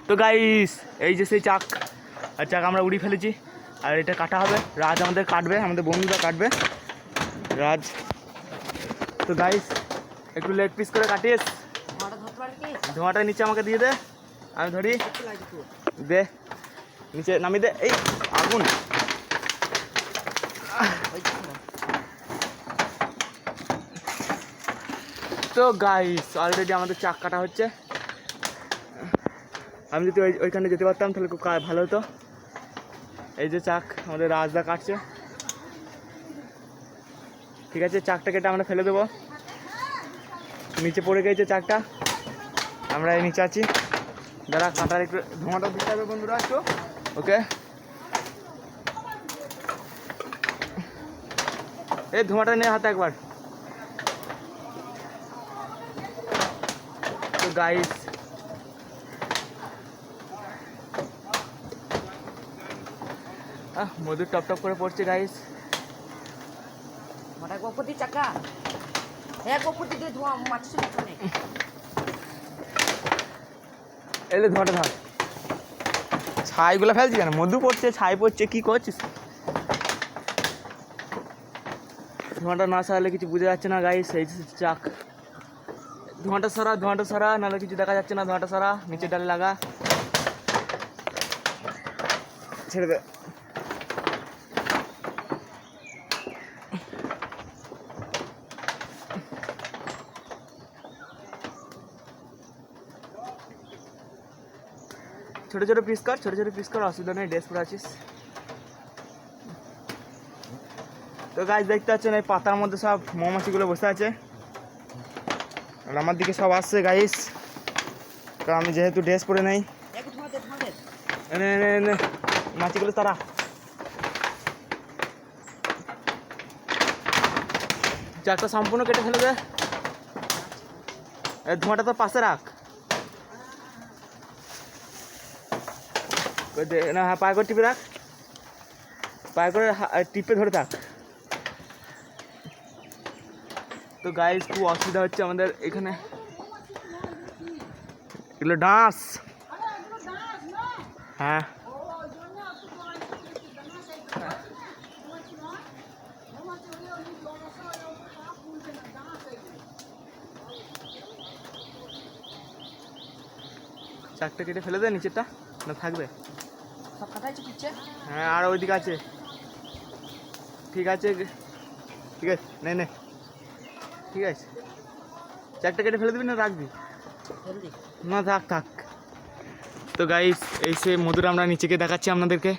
তো গাইস এই যে সেই চাক আর চাক আমরা উড়িয়ে ফেলেছি আর এটা কাটা হবে। রাজ আমাদের কাটবে, আমাদের বন্ধুরা কাটবে রাজ। তো গাইস একটু লেগ পিস করে কাটিস, ধোঁয়াটা নিচে আমাকে দিয়ে দে, আমি ধরি দে, নিচে নামিয়ে দে। এই আগুন, তো গাইস অলরেডি আমাদের চাক কাটা হচ্ছে। আমি যদি ওইখানে যেতে পারতাম তাহলে খুব ভালো হতো। এই যে চাক আমাদের রাজদা কাটছে, ঠিক আছে। চাকটা কেটে আমরা ফেলে দেবো, নিচে পড়ে গেছে চাকটা, আমরা এই নিচে আছি। যারা কাটার একটু ধোঁয়াটা দিতে হবে বন্ধুরা একটু, ওকে। এই ধোঁয়াটা নিয়ে হাতে একবার। তো গাইস মধুর টপ টপ করে পড়ছে গাইস। মাথা গোপতি চাকা হ্যাঁ গোপতি দিয়ে ধোঁয়া মারছে পিছনে। এলে ধোঁয়াটা ধর, ছাইগুলো ফেলছি কেন? মধু পড়ছে, ছাই পড়ছে, কি করছিস? ধোঁয়াটা না সারালে কিছু বুঝে যাচ্ছে না গাইস। এই চাক, ধোঁয়াটা সরা, নাহলে কিছু দেখা যাচ্ছে না। ধোঁয়াটা সরা, নিচে ডালে লাগা, ছেড়ে দে। ছোটো ছোটো পিস কর, অসুবিধা নেই, ড্রেস পরে আছিস। তো গাছ দেখতে পাচ্ছেন এই পাতার মধ্যে সব মৌমাছিগুলো বসে আছে আর আমার দিকে সব আসছে গাইস। তো আমি যেহেতু ড্রেস পরে নেই, এনে মাছিগুলো তারা। চাকটা সম্পূর্ণ কেটে ফেলে দে, ধোঁয়াটা তো পাশে রাখ না। হ্যাঁ, পায়ে করে টিপে রাখ, পায়ে করে টিপে ধরে থাক। তো গাইস খুব অসুবিধা হচ্ছে আমাদের এখানে, এগুলো ডাঁস। হ্যাঁ চাকটা কেটে ফেলে দে, নিচেরটা না থাকবে। হ্যাঁ আর ওইদিকে আছে, ঠিক আছে নে ঠিক আছে। চাকটা কেটে ফেলে দিবি না রাখবি? না থাক। তো গাইস এই সে মধুর আমরা নিচেকে দেখাচ্ছি আপনাদেরকে।